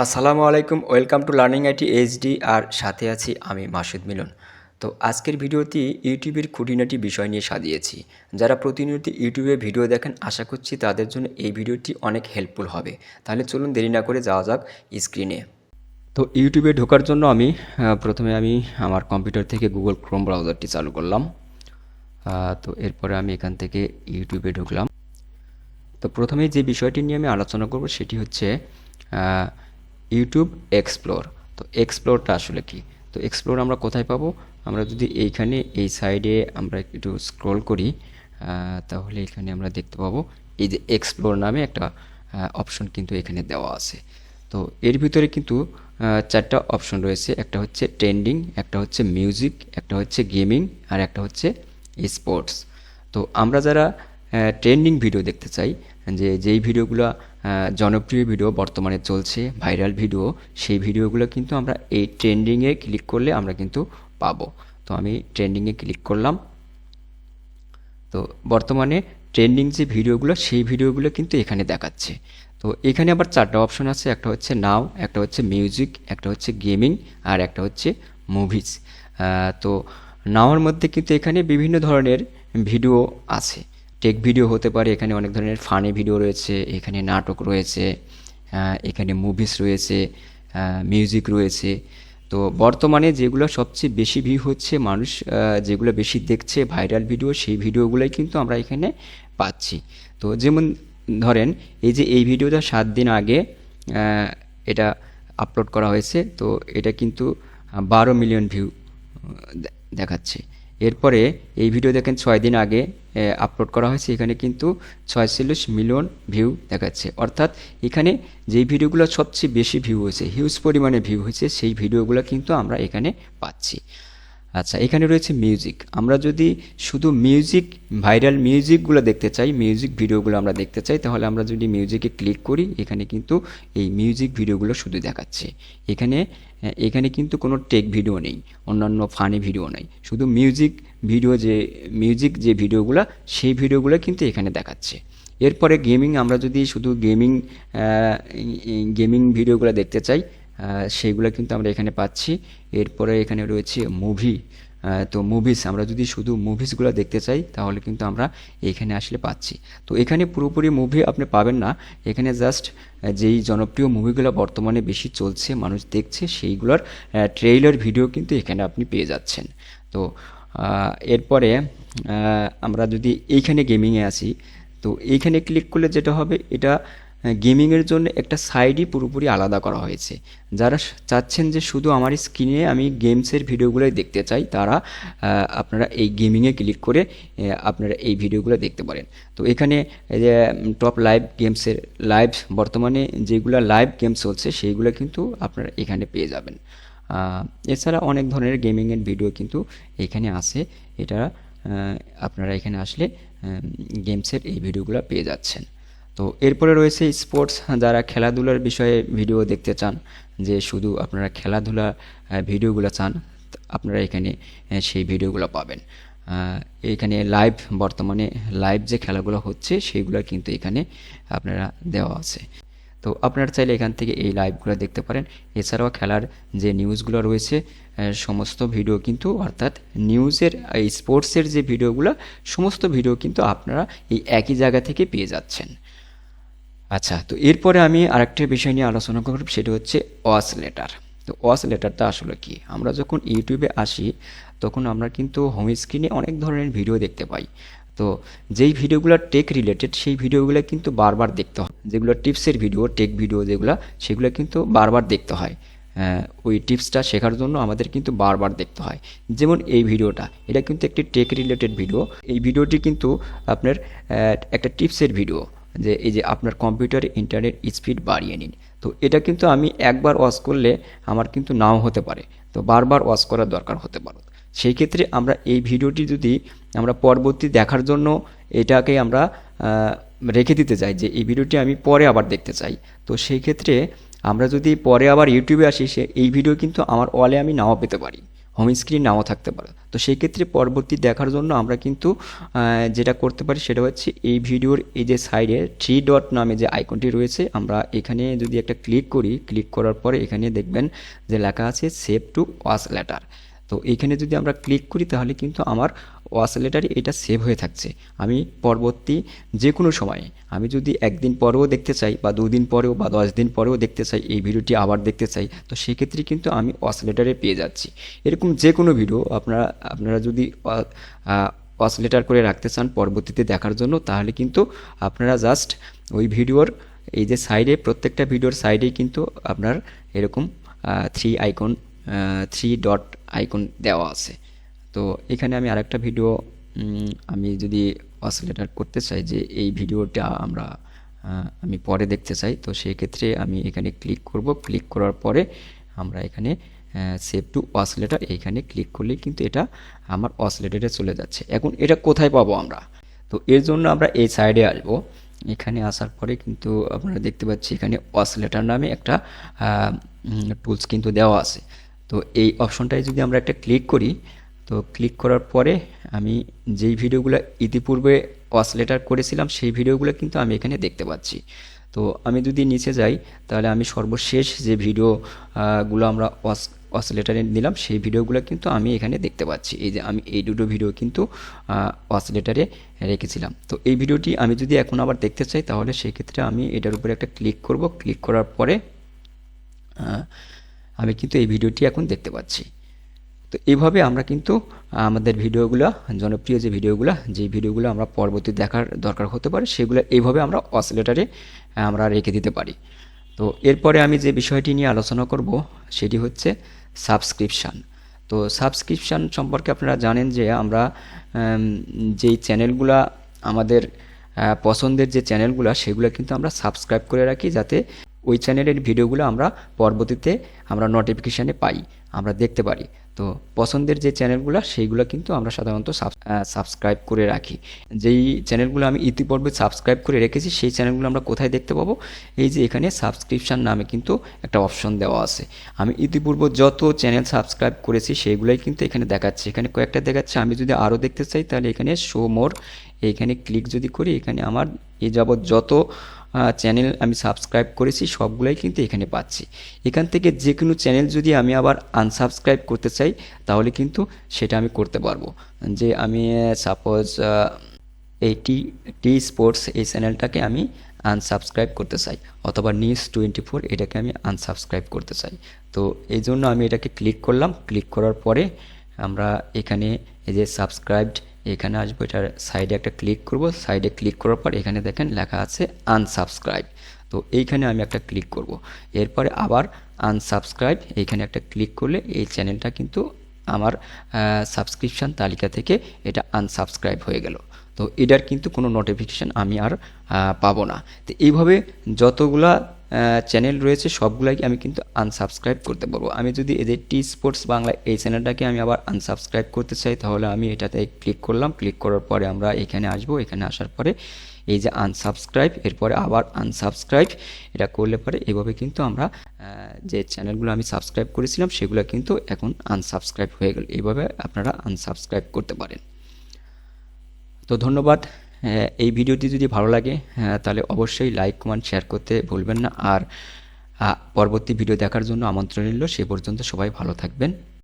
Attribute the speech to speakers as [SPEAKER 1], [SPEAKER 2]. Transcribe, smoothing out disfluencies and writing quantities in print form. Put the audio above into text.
[SPEAKER 1] আসসালামু আলাইকুম, welcome to learning IT HD. আর সাথে আছি আমি মাসুদ মিলন। তো আজকের ভিডিওটি ইউটিউবের খুঁটিনাটি বিষয় নিয়ে সাজিয়েছি। যারা প্রতিনিয়ত ইউটিউবে ভিডিও দেখেন, আশা করছি তাদের জন্য এই ভিডিওটি অনেক হেল্পফুল হবে। তাহলে চলুন দেরি না করে যাওয়া যাক স্ক্রিনে। তো ইউটিউবে ঢোকার জন্য প্রথমে আমার কম্পিউটার থেকে গুগল ক্রোম ব্রাউজারটি চালু করলাম। তো এরপরে আমি এখান থেকে ইউটিউবে ঢুকলাম। তো প্রথমেই যে বিষয়টি নিয়ে আমি আলোচনা করব সেটি হচ্ছে ইউটিউব এক্সপ্লোর। তো এক্সপ্লোরটা আসলে কি? তো এক্সপ্লোর আমরা কোথায় পাবো? আমরা যদি এইখানে এই সাইডে আমরা একটু স্ক্রল করি, তাহলে এখানে আমরা দেখতে পাবো এই যে এক্সপ্লোর নামে একটা অপশন কিন্তু এখানে দেওয়া আছে। তো এর ভিতরে কিন্তু চারটা অপশন রয়েছে। একটা হচ্ছে ট্রেন্ডিং, একটা হচ্ছে মিউজিক, একটা হচ্ছে গেমিং, আর একটা হচ্ছে স্পোর্টস। তো আমরা যারা ট্রেন্ডিং ভিডিও দেখতে চাই, যেই ভিডিওগুলো জনপ্রিয় ভিডিও বর্তমানে চলছে, ভাইরাল ভিডিও, সেই ভিডিওগুলো কিন্তু আমরা এই ট্রেন্ডিংয়ে ক্লিক করলে আমরা কিন্তু পাবো। তো আমি ট্রেন্ডিংয়ে ক্লিক করলাম। তো বর্তমানে ট্রেন্ডিং যে ভিডিওগুলো, সেই ভিডিওগুলো কিন্তু এখানে দেখাচ্ছে। তো এখানে আবার চারটা অপশন আছে। একটা হচ্ছে নাও, একটা হচ্ছে মিউজিক, একটা হচ্ছে গেমিং, আর একটা হচ্ছে মুভিজ। তো নাওয়ার মধ্যে কিন্তু এখানে বিভিন্ন ধরনের ভিডিও আছে। টেক ভিডিও হতে পারে, এখানে অনেক ধরনের ফানি ভিডিও রয়েছে, এখানে নাটক রয়েছে, এখানে মুভিজ রয়েছে, মিউজিক রয়েছে। তো বর্তমানে যেগুলো সবচেয়ে বেশি ভিউ হচ্ছে, মানুষ যেগুলো বেশি দেখছে ভাইরাল ভিডিও, সেই ভিডিওগুলোই কিন্তু আমরা এখানে পাচ্ছি। তো যেমন ধরেন এই যে এই ভিডিওটা 7 দিন আগে এটা আপলোড করা হয়েছে। তো এটা কিন্তু 12 মিলিয়ন ভিউ দেখাচ্ছে। এরপরে এই ভিডিও দেখেন 6 দিন আগে আপলোড করা হয়েছে, এখানে কিন্তু 46 মিলিয়ন ভিউ দেখাচ্ছে। অর্থাৎ এখানে যেই ভিডিওগুলো সবচেয়ে বেশি ভিউ হয়েছে, হিউজ পরিমাণে ভিউ হয়েছে, সেই ভিডিওগুলো কিন্তু আমরা এখানে পাচ্ছি। আচ্ছা, এখানে রয়েছে মিউজিক। আমরা যদি শুধু মিউজিক, ভাইরাল মিউজিকগুলো দেখতে চাই, মিউজিক ভিডিওগুলো আমরা দেখতে চাই, তাহলে আমরা যদি মিউজিকে ক্লিক করি, এখানে কিন্তু এই মিউজিক ভিডিওগুলো শুধু দেখাচ্ছে। এখানে এখানে কিন্তু কোনো টেক ভিডিও নেই, অন্যান্য ফানি ভিডিও নেই, শুধু মিউজিক যে ভিডিওগুলো, সেই ভিডিওগুলো কিন্তু এখানে দেখাচ্ছে। এরপরে গেমিং, আমরা যদি শুধু গেমিং ভিডিওগুলো দেখতে চাই, সেইগুলো কিন্তু আমরা এখানে পাচ্ছি। এরপরে এখানে রয়েছে মুভি। তো মুভিস, আমরা যদি শুধু মুভিসগুলো দেখতে চাই, তাহলে কিন্তু আমরা এখানে আসলে পাচ্ছি। তো এখানে পুরোপুরি মুভি আপনি পাবেন না, এখানে জাস্ট যেই জনপ্রিয় মুভিগুলো বর্তমানে বেশি চলছে, মানুষ দেখছে, সেইগুলোর ট্রেইলার ভিডিও কিন্তু এখানে আপনি পেয়ে যাচ্ছেন। তো এরপরে আমরা যদি এইখানে গেমিংয়ে আসি, তো এইখানে ক্লিক করলে যেটা হবে, এটা গেমিংয়ের জন্য একটা সাইডই পুরোপুরি আলাদা করা হয়েছে। যারা চাচ্ছেন যে শুধু আমার স্ক্রিনে আমি গেমসের ভিডিওগুলোই দেখতে চাই, তারা আপনারা এই গেমিংয়ে ক্লিক করে আপনারা এই ভিডিওগুলো দেখতে পারেন। তো এখানে টপ লাইভ গেমসের বর্তমানে যেগুলো লাইভ গেম চলছে, সেইগুলো কিন্তু আপনারা এখানে পেয়ে যাবেন। এছাড়া অনেক ধরনের গেমিংয়ের ভিডিও কিন্তু এখানে আছে। এটা আপনারা এখানে আসলে গেমসের এই ভিডিওগুলো পেয়ে যাচ্ছেন। তো এরপরে রয়েছে স্পোর্টস। যারা খেলাধুলার বিষয়ে ভিডিও দেখতে চান, যে শুধু আপনারা খেলাধুলা ভিডিওগুলো চান, আপনারা এখানে সেই ভিডিওগুলো পাবেন। এখানে বর্তমানে লাইভ যে খেলাগুলো হচ্ছে, সেইগুলো কিন্তু এখানে আপনারা দেওয়া আছে। তো আপনারা চাইলে এখান থেকে এই লাইভগুলো দেখতে পারেন। এছাড়াও খেলার যে নিউজগুলো রয়েছে, সমস্ত ভিডিও কিন্তু, অর্থাৎ নিউজের, স্পোর্টসের যে ভিডিওগুলো, সমস্ত ভিডিও কিন্তু আপনারা এই একই জায়গা থেকে পেয়ে যাচ্ছেন। আচ্ছা, তো এরপরে আমি আরেকটা বিষয় নিয়ে আলোচনা করব, সেটা হচ্ছে ওয়াচ লেটার। তো ওয়াচ লেটারটা আসলে কি? আমরা যখন ইউটিউবে আসি, তখন আমরা কিন্তু হোম স্ক্রিনে অনেক ধরনের ভিডিও দেখতে পাই। তো যেই ভিডিওগুলো টেক রিলেটেড, সেই ভিডিওগুলো কিন্তু বারবার দেখতে হয়। যেগুলো টিপসের ভিডিও, টেক ভিডিও যেগুলো, সেগুলো কিন্তু বারবার দেখতে হয়। ওই টিপসটা শেখার জন্য আমাদের কিন্তু বারবার দেখতে হয়। যেমন এই ভিডিওটা, এটা কিন্তু একটি টেক রিলেটেড ভিডিও। এই ভিডিওটি কিন্তু আপনার একটা টিপসের ভিডিও, যে এই যে আপনার কম্পিউটারে ইন্টারনেট স্পিড বাড়িয়ে নিন। তো এটা কিন্তু আমি একবার ওয়াচ করলে আমার কিন্তু নাও হতে পারে, তো বারবার ওয়াচ করার দরকার হতে পারে। সেই ক্ষেত্রে আমরা এই ভিডিওটি যদি আমরা পরবর্তী দেখার জন্য এটাকে আমরা রেখে দিতে চাই, যে এই ভিডিওটি আমি পরে আবার দেখতে চাই, তো সেই ক্ষেত্রে আমরা যদি পরে আবার ইউটিউবে আসি, এই ভিডিও কিন্তু আমার ওয়ালে আমি নাও পেতে পারি। হোম স্ক্রিন নাও থাকতে পারে। তো সেই ক্ষেত্রে পরবর্তী দেখার জন্য আমরা কিন্তু যেটা করতে পারি সেটা হচ্ছে এই ভিডিওর এই যে সাইডে 3 ডট নামে যে আইকনটি রয়েছে, আমরা এখানে যদি একটা ক্লিক করি, ক্লিক করার পরে এখানে দেখবেন যে লেখা আছে সেভ টু ওয়াচ লেটার। তো এইখানে যদি আমরা ক্লিক করি তাহলে কিন্তু আমার ওয়াচ লেটারে এটা সেভ হয়ে থাকছে। আমি পরবর্তী যে কোনো সময়ে আমি যদি একদিন পরেও দেখতে চাই বা 2 দিন পরেও বা 10 দিন পরেও দেখতে চাই, এই ভিডিওটি আবার দেখতে চাই, তো সেক্ষেত্রে কিন্তু আমি ওয়াচ লেটারে পেয়ে যাচ্ছি। এরকম যে কোনো ভিডিও আপনারা যদি ওয়াচ লেটার করে রাখতে চান পরবর্তীতে দেখার জন্য, তাহলে কিন্তু আপনারা জাস্ট ওই ভিডিওর এই যে সাইডে, প্রত্যেকটা ভিডিওর সাইডেই কিন্তু আপনার এরকম 3 ডট আইকন দেওয়া আছে। তো এখানে আমি আরেকটা ভিডিও আমি যদি অসিলেটর করতে চাই যে এই ভিডিওটা আমি পরে দেখতে চাই, তো সেই ক্ষেত্রে আমি এখানে ক্লিক করব। ক্লিক করার পরে আমরা এখানে সেভ টু অসিলেটর এইখানে ক্লিক করলেই কিন্তু এটা আমার অসিলেটরে চলে যাচ্ছে। এখন এটা কোথায় পাবো আমরা? তো এর জন্য আমরা এই সাইডে আসবো। এখানে আসার পরে কিন্তু আপনারা দেখতে পাচ্ছি এখানে অসিলেটর নামে একটা টুলস কিন্তু দেওয়া আছে। তো এই অপশনটায় যদি আমরা একটা ক্লিক করি, তো ক্লিক করার পরে আমি যেই ভিডিওগুলো ইতিপূর্বে অসিলেটর করেছিলাম সেই ভিডিওগুলো কিন্তু আমি এখানে দেখতে পাচ্ছি। তো আমি যদি নিচে যাই তাহলে আমি সর্বশেষ যে ভিডিওগুলো আমরা অসিলেটরে নিলাম সেই ভিডিওগুলো কিন্তু আমি এখানে দেখতে পাচ্ছি। এই যে আমি এই দুটো ভিডিও কিন্তু অসিলেটরে রেখেছিলাম। তো এই ভিডিওটি আমি যদি এখন আবার দেখতে চাই তাহলে সেই ক্ষেত্রে আমি এটার উপরে একটা ক্লিক করব। ক্লিক করার পরে আমি কিন্তু এই ভিডিওটি এখন দেখতে পাচ্ছি। তো এইভাবে আমরা কিন্তু আমাদের ভিডিওগুলো, জনপ্রিয় যে ভিডিওগুলো আমরা পরবর্তী দেখার দরকার হতে পারে সেগুলো এইভাবে আমরা অসিলেটরে আমরা রেখে দিতে পারি। তো এরপরে আমি যে বিষয়টি নিয়ে আলোচনা করব সেটি হচ্ছে সাবস্ক্রিপশান। তো সাবস্ক্রিপশান সম্পর্কে আপনারা জানেন যে আমরা যেই চ্যানেলগুলা আমাদের পছন্দের যে চ্যানেলগুলো সেগুলো কিন্তু আমরা সাবস্ক্রাইব করে রাখি, যাতে ওই চ্যানেলের ভিডিওগুলো আমরা পরবর্তীতে আমরা নোটিফিকেশানে পাই, আমরা দেখতে পারি। তো পছন্দের যে চ্যানেলগুলো সেইগুলো কিন্তু আমরা সাধারণত সাবস্ক্রাইব করে রাখি। যেই চ্যানেলগুলো আমি ইতিপূর্বে সাবস্ক্রাইব করে রেখেছি সেই চ্যানেলগুলো আমরা কোথায় দেখতে পাবো? এই যে এখানে সাবস্ক্রিপশান নামে কিন্তু একটা অপশন দেওয়া আছে। আমি ইতিপূর্বে যত চ্যানেল সাবস্ক্রাইব করেছি সেইগুলোই কিন্তু এখানে দেখাচ্ছে। এখানে কয়েকটা দেখাচ্ছে। আমি যদি আরও দেখতে চাই তাহলে এখানে শো মোর, এইখানে ক্লিক যদি করি, এখানে আমার এই যাবৎ যত চ্যানেল আমি সাবস্ক্রাইব করেছি সবগুলোই কিন্তু এখানে পাচ্ছি। এখান থেকে যে কোনো চ্যানেল যদি আমি আবার আনসাবস্ক্রাইব করতে চাই তাহলে কিন্তু সেটা আমি করতে পারবো। যে আমি সাপোজ এই টি স্পোর্টস এই চ্যানেলটাকে আমি আনসাবস্ক্রাইব করতে চাই, অথবা নিউজ 24 এটাকে আমি আনসাবস্ক্রাইব করতে চাই। তো এই জন্য আমি এটাকে ক্লিক করলাম। ক্লিক করার পরে আমরা এখানে এই যে সাবস্ক্রাইবড এখানে আসবো, এটার সাইডে একটা ক্লিক করব। সাইডে ক্লিক করার পর এখানে দেখেন লেখা আছে আনসাবস্ক্রাইব। তো এইখানে আমি একটা ক্লিক করব। এরপরে আবার আনসাবস্ক্রাইব এইখানে একটা ক্লিক করলে এই চ্যানেলটা কিন্তু আমার সাবস্ক্রিপশান তালিকা থেকে এটা আনসাবস্ক্রাইব হয়ে গেল। তো এটার কিন্তু কোনো নোটিফিকেশান আমি আর পাবো না। তো এইভাবে যতগুলা চ্যানেল রয়েছে সবগুলাই আমি কিন্তু আনসাবস্ক্রাইব করতে পারবো। আমি যদি এদের টি স্পোর্টস বাংলা এই চ্যানেলটাকে আমি আবার আনসাবস্ক্রাইব করতে চাই তাহলে আমি এটাতে ক্লিক করলাম। ক্লিক করার পরে আমরা এখানে আসবো। এখানে আসার পরে এই যে আনসাবস্ক্রাইব, এরপরে আবার আনসাবস্ক্রাইব, এটা করলে পরে এভাবে কিন্তু আমরা যে চ্যানেলগুলো আমি সাবস্ক্রাইব করেছিলাম সেগুলো কিন্তু এখন আনসাবস্ক্রাইব হয়ে গেল। এইভাবে আপনারা আনসাবস্ক্রাইব করতে পারেন। তো ধন্যবাদ। এই ভিডিওটি যদি ভালো লাগে তাহলে অবশ্যই লাইক, কমেন্ট, শেয়ার করতে ভুলবেন না। আর পরবর্তী ভিডিও দেখার জন্য আমন্ত্রণ রইল। সে পর্যন্ত সবাই ভালো থাকবেন।